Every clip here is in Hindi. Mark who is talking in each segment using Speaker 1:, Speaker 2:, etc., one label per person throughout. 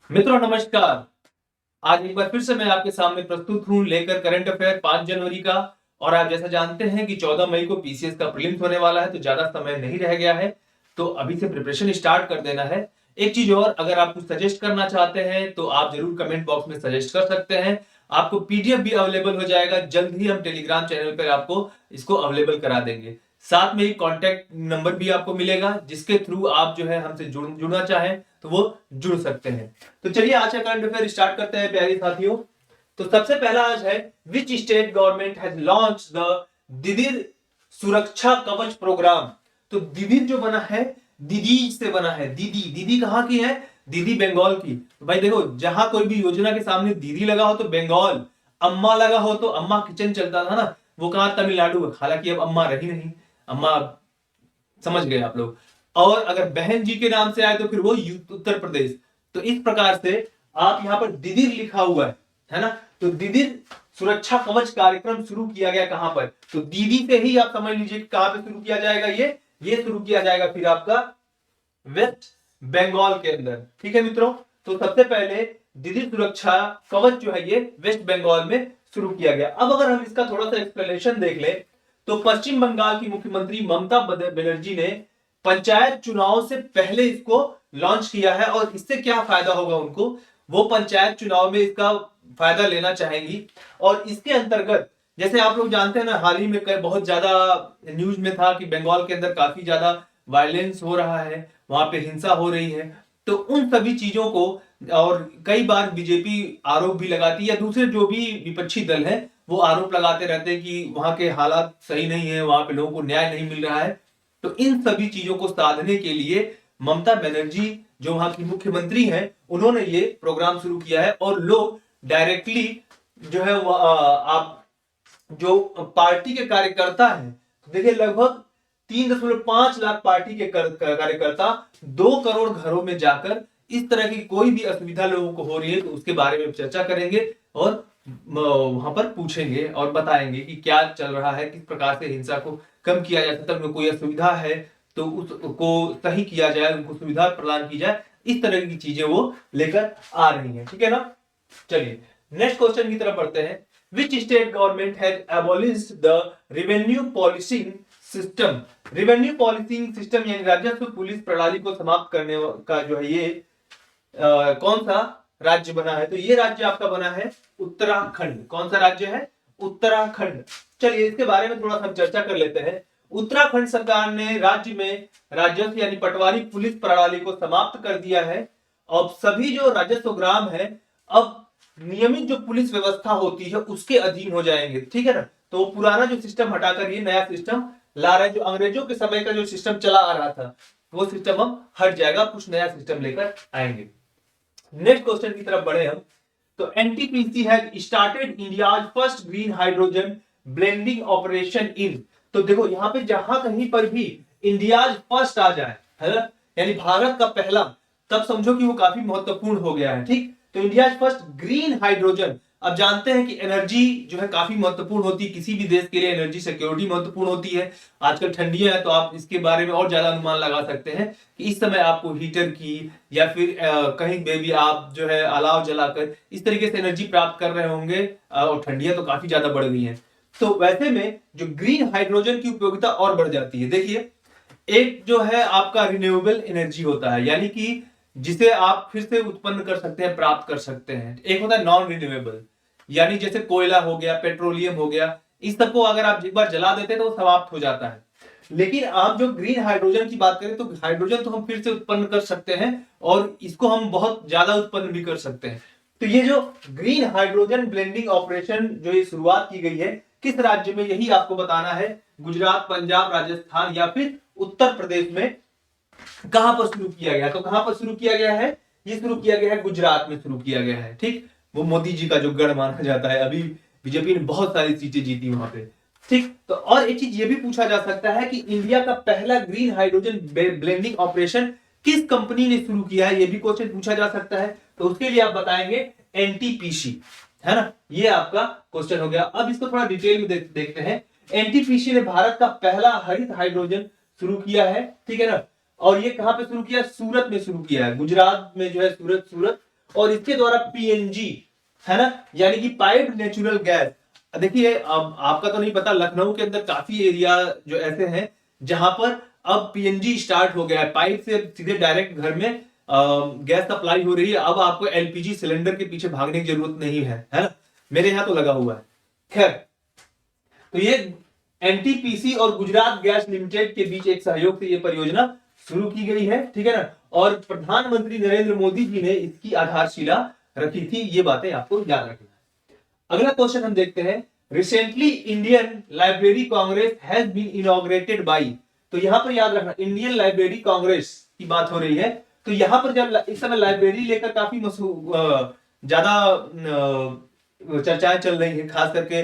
Speaker 1: मित्रों नमस्कार। आज एक बार फिर से मैं आपके सामने प्रस्तुत हूं लेकर करंट अफेयर 5 जनवरी का। और आप जैसा जानते हैं कि 14 मई को पीसीएस का प्रीलिम्स होने वाला है, तो ज्यादा समय नहीं रह गया है, तो अभी से प्रिपरेशन स्टार्ट कर देना है। एक चीज और, अगर आप कुछ सजेस्ट करना चाहते हैं तो आप जरूर कमेंट बॉक्स में सजेस्ट कर सकते हैं। आपको पीडीएफ भी अवेलेबल हो जाएगा, जल्द ही हम टेलीग्राम चैनल पर आपको इसको अवेलेबल करा देंगे। साथ में एक कॉन्टैक्ट नंबर भी आपको मिलेगा, जिसके थ्रू आप जो है हमसे जुड़ना चाहें तो वो जुड़ सकते हैं। तो चलिए आज का करंट अफेयर स्टार्ट करते हैं प्यारे साथियों। तो सबसे पहला आज है, which state government has launch the Didir Suraksha Kavach programme. तो दिदिर जो बना है, दीदी से बना है। दीदी दीदी कहां की है? दीदी बंगाल की। तो भाई देखो, जहां कोई भी योजना के सामने दीदी लगा हो तो बंगाल, अम्मा लगा हो तो अम्मा किचन चलता था ना, वो कहा तमिलनाडु। हालांकि अब अम्मा रही नहीं, अम्मा समझ गए आप लोग। और अगर बहन जी के नाम से आए तो फिर वो उत्तर प्रदेश। तो इस प्रकार से आप यहां पर दिदिर लिखा हुआ है ना। तो दिदिर सुरक्षा कवच कार्यक्रम शुरू किया गया कहां पर? तो दीदी से ही आप समझ लीजिए कहां पे शुरू किया जाएगा। ये शुरू किया जाएगा फिर आपका वेस्ट बंगाल के अंदर। ठीक है मित्रों। तो सबसे पहले दिदिर सुरक्षा कवच जो है ये वेस्ट बंगाल में शुरू किया गया। अब अगर हम इसका थोड़ा सा एक्सप्लेनेशन देख ले, तो पश्चिम बंगाल की मुख्यमंत्री ममता बनर्जी ने पंचायत चुनाव से पहले इसको लॉन्च किया है। और इससे क्या फायदा होगा उनको, वो पंचायत चुनाव में इसका फायदा लेना चाहेंगी। और इसके अंतर्गत जैसे आप लोग जानते हैं ना, हाल ही में बहुत ज्यादा न्यूज में था कि बंगाल के अंदर काफी ज्यादा वायलेंस हो रहा है, वहां पे हिंसा हो रही है। तो उन सभी चीजों को, और कई बार बीजेपी आरोप भी लगाती है, या दूसरे जो भी विपक्षी दल है वो आरोप लगाते रहते हैं कि वहां के हालात सही नहीं है, वहां पे लोगों को न्याय नहीं मिल रहा है। तो इन सभी चीजों को साधने के लिए ममता बनर्जी जो वहां की मुख्यमंत्री हैं, उन्होंने ये प्रोग्राम शुरू किया है। और लोग डायरेक्टली जो है वो आप जो पार्टी के कार्यकर्ता हैं, तो देखिए लगभग 3.5 लाख पार्टी के कार्यकर्ता 2 करोड़ घरों में जाकर इस तरह की कोई भी असुविधा लोगों को हो रही है तो उसके बारे में चर्चा करेंगे और वहां पर पूछेंगे और बताएंगे कि क्या चल रहा है, किस प्रकार से हिंसा को कम किया जा सकता है। उनको कोई असुविधा है तो उसको सही किया जाए, उनको सुविधा प्रदान की जाए। इस तरह की चीजें वो लेकर आ रही है। ठीक है ना। चलिए नेक्स्ट क्वेश्चन की तरफ बढ़ते हैं। Which state government has abolished the revenue policing system. Revenue policing system यानी राजस्व पुलिस प्रणाली को समाप्त करने का जो है ये कौन सा राज्य बना है? तो ये राज्य आपका बना है उत्तराखंड। कौन सा राज्य है? उत्तराखंड। चलिए इसके बारे में थोड़ा सा चर्चा कर लेते हैं। उत्तराखंड सरकार ने राज्य में राजस्व यानी पटवारी पुलिस प्रणाली को समाप्त कर दिया है। अब सभी जो राजस्व ग्राम है अब नियमित जो पुलिस व्यवस्था होती है उसके अधीन हो जाएंगे। ठीक है ना। तो पुराना जो सिस्टम हटाकर ये नया सिस्टम ला रहे हैं। जो अंग्रेजों के समय का जो सिस्टम चला आ रहा था वो सिस्टम अब हट जाएगा, कुछ नया सिस्टम लेकर आएंगे। नेक्स्ट क्वेश्चन की तरफ बढ़े हम। तो NTPC has started India's first green hydrogen blending operation in. तो देखो यहां पे जहां कहीं पर भी इंडियाज फर्स्ट आ जाए, है ना, यानी भारत का पहला, तब समझो कि वो काफी महत्वपूर्ण हो गया है। ठीक। तो इंडियाज फर्स्ट ग्रीन हाइड्रोजन। अब जानते हैं कि एनर्जी जो है काफी महत्वपूर्ण होती है, किसी भी देश के लिए एनर्जी सिक्योरिटी महत्वपूर्ण होती है। आजकल ठंडियां है तो आप इसके बारे में और ज्यादा अनुमान लगा सकते हैं कि इस समय आपको हीटर की या फिर कहीं पे भी आप जो है अलाव जलाकर इस तरीके से एनर्जी प्राप्त कर रहे होंगे। और ठंडियां तो काफी ज्यादा बढ़ गई हैं, तो वैसे में जो ग्रीन हाइड्रोजन की उपयोगिता और बढ़ जाती है। देखिए एक जो है आपका रिन्यूएबल एनर्जी होता है, यानी कि जिसे आप फिर से उत्पन्न कर सकते हैं, प्राप्त कर सकते हैं। एक होता है नॉन रिन्यूएबल, यानी जैसे कोयला हो गया, पेट्रोलियम हो गया, इस सबको अगर आप एक बार जला देते हैं तो वो समाप्त हो जाता है। लेकिन आप जो ग्रीन हाइड्रोजन की बात करें तो हाइड्रोजन तो हम फिर से उत्पन्न कर सकते हैं और इसको हम बहुत ज्यादा उत्पन्न भी कर सकते हैं। तो ये जो ग्रीन हाइड्रोजन ब्लेंडिंग ऑपरेशन जो ये शुरुआत की गई है किस राज्य में, यही आपको बताना है। गुजरात, पंजाब, राजस्थान या फिर उत्तर प्रदेश में कहां पर शुरू किया गया? तो कहां पर शुरू किया गया है? ये शुरू किया गया है गुजरात में शुरू किया गया है। ठीक। वो मोदी जी का जो गढ़ माना जाता है, अभी बीजेपी ने बहुत सारी सीटें जीती वहां पे। ठीक। तो और एक चीज ये भी पूछा जा सकता है कि इंडिया का पहला ग्रीन हाइड्रोजन ब्लेंडिंग ऑपरेशन किस कंपनी ने शुरू किया है, ये भी क्वेश्चन पूछा जा सकता है। तो उसके लिए आप बताएंगे एनटीपीसी, है ना। ये आपका क्वेश्चन हो गया। अब इसको थोड़ा डिटेल में देखते हैं। एनटीपीसी ने भारत का पहला हरित हाइड्रोजन शुरू किया है। ठीक है ना। और ये कहां पे शुरू किया? सूरत में शुरू किया है। गुजरात में जो है सूरत और इसके द्वारा पीएनजी, है ना, यानी कि पाइप्ड नेचुरल गैस। देखिए अब आपका तो नहीं पता, लखनऊ के अंदर काफी एरिया जो ऐसे हैं जहां पर अब पीएनजी स्टार्ट हो गया है, पाइप से सीधे डायरेक्ट घर में गैस सप्लाई हो रही है। अब आपको एलपीजी सिलेंडर के पीछे भागने की जरूरत नहीं है ना। मेरे यहां तो लगा हुआ है। खैर, तो ये एनटीपीसी और गुजरात गैस लिमिटेड के बीच एक सहयोग से ये परियोजना शुरू की गई है, ठीक है ना। और प्रधानमंत्री नरेंद्र मोदी जी ने इसकी आधारशिला रखी थी। ये बातें आपको याद रखना है। अगला क्वेश्चन हम देखते हैं, recently Indian Library Congress has been inaugurated by. तो यहां पर याद रखना, इंडियन लाइब्रेरी कांग्रेस की बात हो रही है। तो यहां पर जब इस समय लाइब्रेरी लेकर काफी ज्यादा चर्चाएं चल रही है, खास करके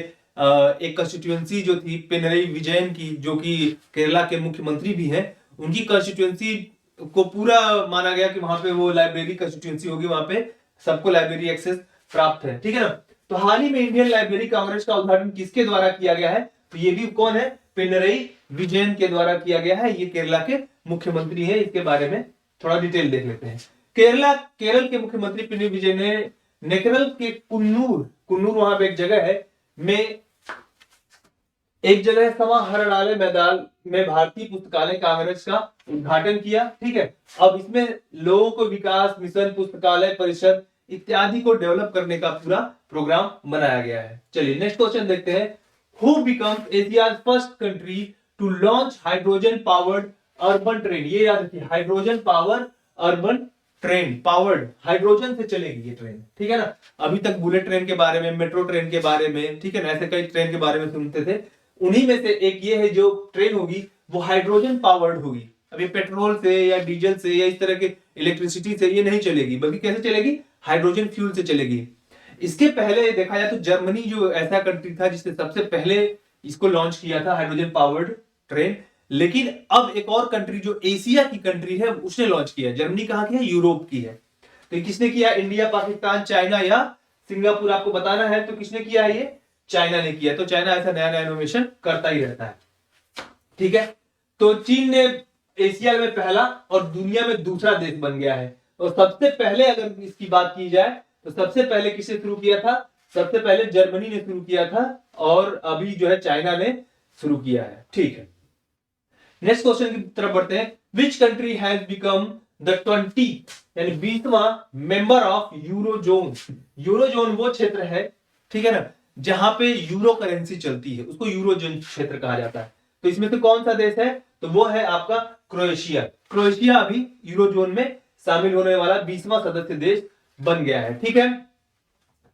Speaker 1: एक कंस्टिट्यूएंसी जो थी पिनरई विजयन की, जो कि केरला के मुख्यमंत्री भी हैं, उनकी कंस्टिट्यूएंसी को पूरा माना गया कि वहां पे वो लाइब्रेरी कंस्टिट्यूएंसी होगी, वहां पे सबको लाइब्रेरी एक्सेस प्राप्त है, ठीक है ना। तो हाल ही में इंडियन लाइब्रेरी कांग्रेस का उद्घाटन किसके द्वारा किया गया है? तो ये भी कौन है? पिनरई विजयन के द्वारा किया गया है। ये केरला के मुख्यमंत्री है। इसके बारे में थोड़ा डिटेल देख लेते हैं। केरल के मुख्यमंत्री पिनरई विजयन ने नेकरल के कुन्नूर वहां पे एक जगह है में, एक जगह समाहरणालय मैदान में भारतीय पुस्तकालय कांग्रेस का उद्घाटन किया, ठीक है। अब इसमें लोगों को विकास मिशन, पुस्तकालय परिषद इत्यादि को डेवलप करने का पूरा प्रोग्राम बनाया गया है। चलिए नेक्स्ट क्वेश्चन देखते हैं। Who becomes Asia's first country to launch hydrogen powered urban train? ये याद रखिए, hydrogen power urban train, powered hydrogen से चलेगी ये ट्रेन, ठीक है ना। अभी तक बुलेट ट्रेन के बारे में, मेट्रो ट्रेन के बारे में, ठीक है ना, ऐसे कई ट्रेन के बारे में सुनते थे। उन्हीं में से एक ये है जो ट्रेन होगी वो हाइड्रोजन पावर्ड होगी। अभी पेट्रोल से या डीजल से या इस तरह के इलेक्ट्रिसिटी से ये नहीं चलेगी, बल्कि कैसे चलेगी? हाइड्रोजन फ्यूल से चलेगी। इसके पहले देखा जाए तो जर्मनी जो ऐसा कंट्री था जिसने सबसे पहले इसको लॉन्च किया था, हाइड्रोजन पावर्ड ट्रेन। लेकिन अब एक और कंट्री जो एशिया की कंट्री है उसने लॉन्च किया। जर्मनी कहां की है? यूरोप की है। तो किसने किया? इंडिया, पाकिस्तान, चाइना या सिंगापुर? आपको बताना है। तो किसने किया है? ये चाइना ने किया। तो चाइना ऐसा नया नया इनोवेशन करता ही रहता है, ठीक है। तो चीन ने एशिया में पहला और दुनिया में दूसरा देश बन गया है। और सबसे पहले अगर इसकी बात की जाए तो सबसे पहले किसने शुरू किया था? सबसे पहले जर्मनी ने शुरू किया था, और अभी जो है चाइना ने शुरू किया है, ठीक है। नेक्स्ट क्वेश्चन की तरफ बढ़ते हैं। Which country has become the 20 यानी 20वां मेंबर ऑफ यूरोजोन? यूरोजोन वो क्षेत्र है, ठीक है ना, जहां पे यूरो करेंसी चलती है, उसको यूरोजोन क्षेत्र कहा जाता है। तो इसमें से कौन सा देश है? तो वो है आपका क्रोएशिया। क्रोएशिया अभी यूरोजोन में शामिल होने वाला 20वां सदस्य देश बन गया है, ठीक है।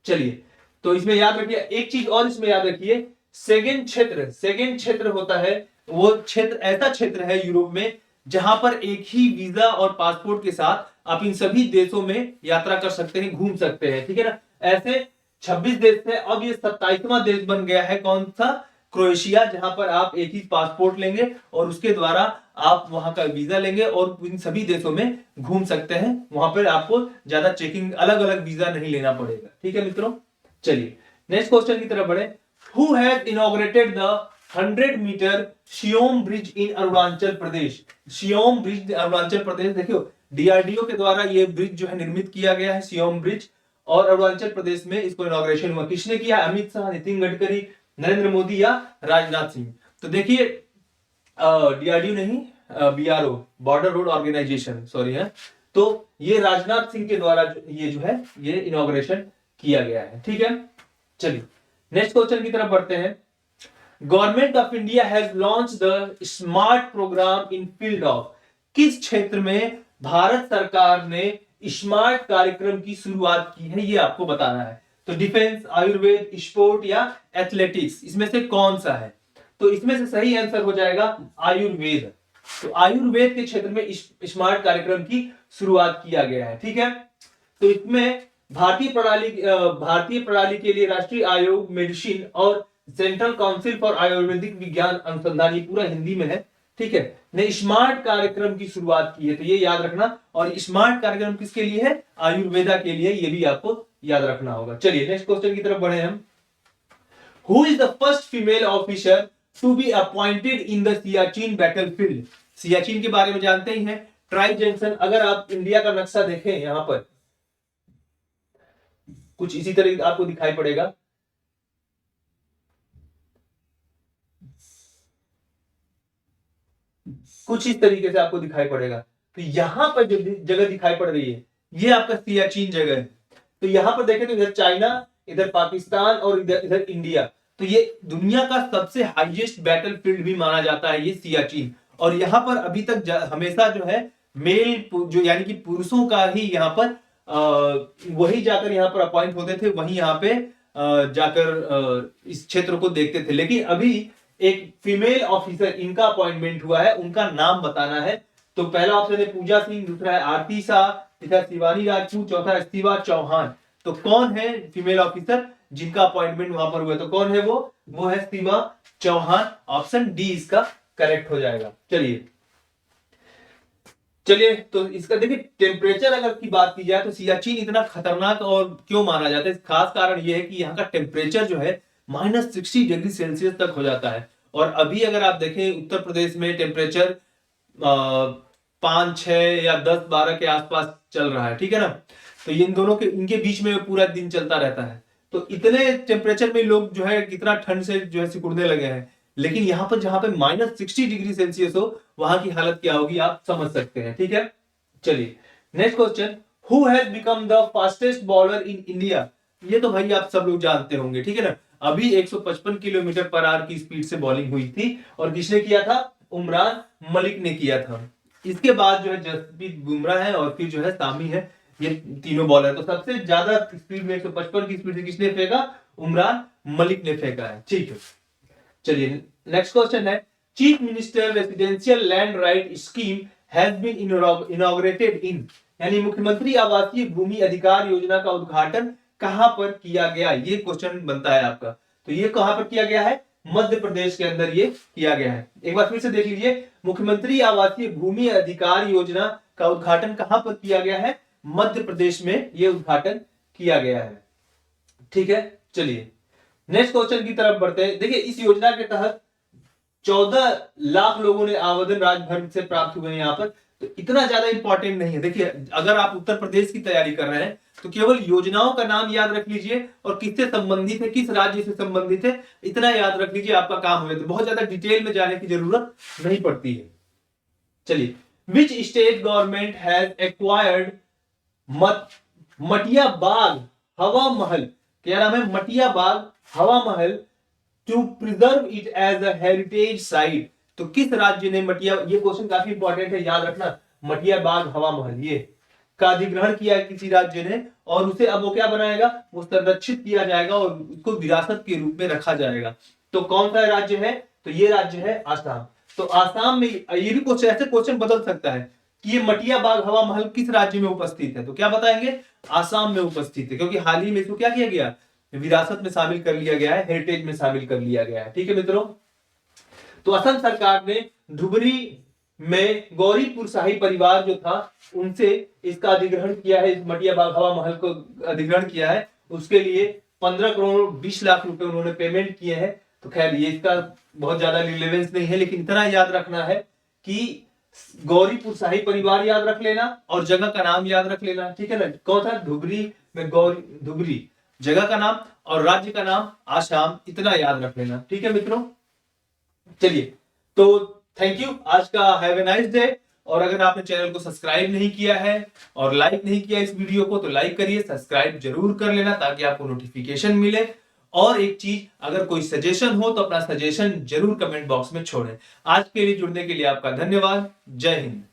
Speaker 1: चलिए, तो इसमें याद रखिए एक चीज और, इसमें याद रखिए सेगेन क्षेत्र होता है वो क्षेत्र, ऐसा क्षेत्र है यूरोप में जहां पर एक ही वीजा और पासपोर्ट के साथ आप इन सभी देशों में यात्रा कर सकते हैं, घूम सकते हैं, ठीक है ना। ऐसे 26 देश थे, अब ये 27वां देश बन गया है। कौन सा? क्रोएशिया, जहां पर आप एक ही पासपोर्ट लेंगे और उसके द्वारा आप वहां का वीजा लेंगे और इन सभी देशों में घूम सकते हैं। वहां पर आपको ज्यादा चेकिंग, अलग अलग वीजा नहीं लेना पड़ेगा, ठीक है मित्रों। चलिए नेक्स्ट क्वेश्चन की तरफ बढ़े। Who has inaugurated the 100 metre Siyom bridge in Arunachal Pradesh? Siyom bridge Arunachal Pradesh, देखियो डीआरडीओ के द्वारा ये ब्रिज जो है निर्मित किया गया है, शियोम ब्रिज, और अरुणाचल प्रदेश में इसको इनॉग्रेशन हुआ। किसने किया? अमित शाह, नितिन गडकरी, नरेंद्र मोदी या राजनाथ सिंह? तो देखिए डीआरडीओ नहीं, BRO, border road organisation, sorry है। तो ये राजनाथ सिंह के द्वारा ये जो है ये इनॉग्रेशन किया गया है, ठीक है। चलिए नेक्स्ट क्वेश्चन की तरफ बढ़ते हैं। Government of India has launch the smart programme in field of? किस क्षेत्र में भारत सरकार ने स्मार्ट कार्यक्रम की शुरुआत की है, ये आपको बताना है। तो डिफेंस, आयुर्वेद, स्पोर्ट या एथलेटिक्स, इसमें से कौन सा है? तो इसमें से सही आंसर हो जाएगा आयुर्वेद। तो आयुर्वेद के क्षेत्र में स्मार्ट कार्यक्रम की शुरुआत किया गया है, ठीक है। तो इसमें भारतीय प्रणाली के लिए राष्ट्रीय आयोग मेडिसिन और सेंट्रल काउंसिल फॉर आयुर्वेदिक विज्ञान अनुसंधान, ये पूरा हिंदी में है, ठीक है, ने स्मार्ट कार्यक्रम की शुरुआत की है। तो ये याद रखना। और स्मार्ट कार्यक्रम किसके लिए है? आयुर्वेदा के लिए, ये भी आपको याद रखना होगा। चलिए नेक्स्ट क्वेश्चन की तरफ बढ़े हम। Who is the first female officer to be appointed in the Siachen battlefield? Siachen के बारे में जानते ही हैं, ट्राई जंक्शन। अगर आप इंडिया का नक्शा देखें, यहां पर कुछ इसी तरह आपको दिखाई पड़ेगा। कुछ इस तरीके से आपको दिखाई पड़ेगा। तो यहां पर जो जगह दिखाई पड़ रही है ये आपका सियाचिन जगह है। तो यहां पर देखें तो इधर चाइना, इधर पाकिस्तान और इधर इधर इंडिया। तो ये दुनिया का सबसे हाईएस्ट बैटल फील्ड भी माना जाता है ये सियाचिन। और यहाँ पर अभी तक हमेशा जो है मेल जो यानी कि पुरुषों का ही यहाँ पर वही जाकर यहाँ पर अपॉइंट होते थे, वही यहाँ पे जाकर इस क्षेत्र को देखते थे। लेकिन अभी एक फीमेल ऑफिसर इनका अपॉइंटमेंट हुआ है, उनका नाम बताना है। तो पहला ऑप्शन है पूजा सिंह, दूसरा है आरती शाह, तीसरा शिवानी राजपूत, चौथा है शिवा चौहान। तो कौन है फीमेल ऑफिसर जिनका अपॉइंटमेंट वहां पर हुआ? तो कौन है वो है शिवा चौहान। ऑप्शन डी इसका करेक्ट हो जाएगा। चलिए तो इसका देखिए टेम्परेचर अगर की बात की जाए तो सियाचिन इतना खतरनाक और क्यों माना जाता है, खास कारण यह है कि यहाँ का टेम्परेचर जो है -60 डिग्री सेल्सियस तक हो जाता है। और अभी अगर आप देखें उत्तर प्रदेश में टेम्परेचर 5, 6 या 10, 12 के आसपास चल रहा है, ठीक है ना। तो इन दोनों के इनके बीच में पूरा दिन चलता रहता है। तो इतने टेम्परेचर में लोग जो है कितना ठंड से जो है सिकुड़ने लगे हैं। लेकिन यहाँ पर जहां पे -60 डिग्री सेल्सियस हो वहां की हालत क्या होगी आप समझ सकते हैं, ठीक है। चलिए next question, who has become the fastest bowler in India? ये तो भाई आप सब लोग जानते होंगे, ठीक है ना। अभी 155 किलोमीटर पर आवर की स्पीड से बॉलिंग हुई थी और किसने किया था? उमरान मलिक ने किया था। इसके बाद जो है जसप्रीत बुमराह है और फिर जो है सामी है, ये तीनों बॉलर। तो सबसे ज्यादा स्पीड में 155 की स्पीड से किसने फेंका? उमरान मलिक ने फेंका है, ठीक है। चलिए नेक्स्ट क्वेश्चन है, chief minister residential land right scheme has been inaugurated in, यानी मुख्यमंत्री आवासीय भूमि अधिकार योजना का उद्घाटन कहां पर किया गया? ये क्वेश्चन बनता है आपका। तो ये कहां पर किया गया है? मध्य प्रदेश के अंदर ये किया गया है। एक बार फिर से देख लीजिए, मुख्यमंत्री आवासीय भूमि अधिकार योजना का उद्घाटन कहां पर किया गया है? मध्य प्रदेश में ये उद्घाटन किया गया है, ठीक है। चलिए नेक्स्ट क्वेश्चन की तरफ बढ़ते हैं। देखिए इस योजना के तहत 14 लाख लोगों ने आवेदन राज्य भर से प्राप्त हुए हैं यहाँ पर। तो इतना ज्यादा इंपॉर्टेंट नहीं है। देखिए अगर आप उत्तर प्रदेश की तैयारी कर रहे हैं तो केवल योजनाओं का नाम याद रख लीजिए और किससे संबंधित है, किस राज्य से संबंधित है, इतना याद रख लीजिए, आपका काम हो जाता है। बहुत ज्यादा डिटेल में जाने की जरूरत नहीं पड़ती है। चलिए, विच स्टेट गवर्नमेंट हैज एक्वायर्ड मटिया बाग हवा महल, क्या नाम है? मटिया Bagh Hawa Mahal to preserve it as a heritage site. तो किस राज्य ने मटिया, ये क्वेश्चन काफी इंपॉर्टेंट है, याद रखना। मटिया बाग हवा महल ये का अधिग्रहण किया है किसी राज्य ने और उसे अब वो क्या बनाएगा? वो संरक्षित किया जाएगा और उसको विरासत के रूप में रखा जाएगा। तो कौन सा राज्य है? तो ये राज्य है आसाम। तो आसाम में ये भी कुछ ऐसे क्वेश्चन बदल सकता है कि ये मटिया बाग हवा महल किस राज्य में उपस्थित है। तो क्या बताएंगे? आसाम में उपस्थित है, क्योंकि हाल ही में इसको क्या किया गया? विरासत में शामिल कर लिया गया है, हेरिटेज में शामिल कर लिया गया है, ठीक है मित्रों। तो असम सरकार ने धुबरी में गौरीपुर शाही परिवार जो था उनसे इसका अधिग्रहण किया है, इस मटिया बाग हवा महल को अधिग्रहण किया है। उसके लिए 15 करोड़ 20 लाख रुपए उन्होंने पेमेंट किए हैं। तो खैर ये इसका बहुत ज्यादा रिलेवेंस नहीं है, लेकिन इतना याद रखना है कि गौरीपुर शाही परिवार याद रख लेना और जगह का नाम याद रख लेना, ठीक है ना। कौन था? धुबरी में धुबरी जगह का नाम और राज्य का नाम आसाम, इतना याद रख लेना, ठीक है मित्रों। चलिए तो थैंक यू, आज का हैव ए नाइस डे। और अगर आपने चैनल को सब्सक्राइब नहीं किया है और लाइक नहीं किया इस वीडियो को तो लाइक करिए, सब्सक्राइब जरूर कर लेना ताकि आपको नोटिफिकेशन मिले। और एक चीज, अगर कोई सजेशन हो तो अपना सजेशन जरूर कमेंट बॉक्स में छोड़ें। आज के लिए जुड़ने के लिए आपका धन्यवाद। जय हिंद।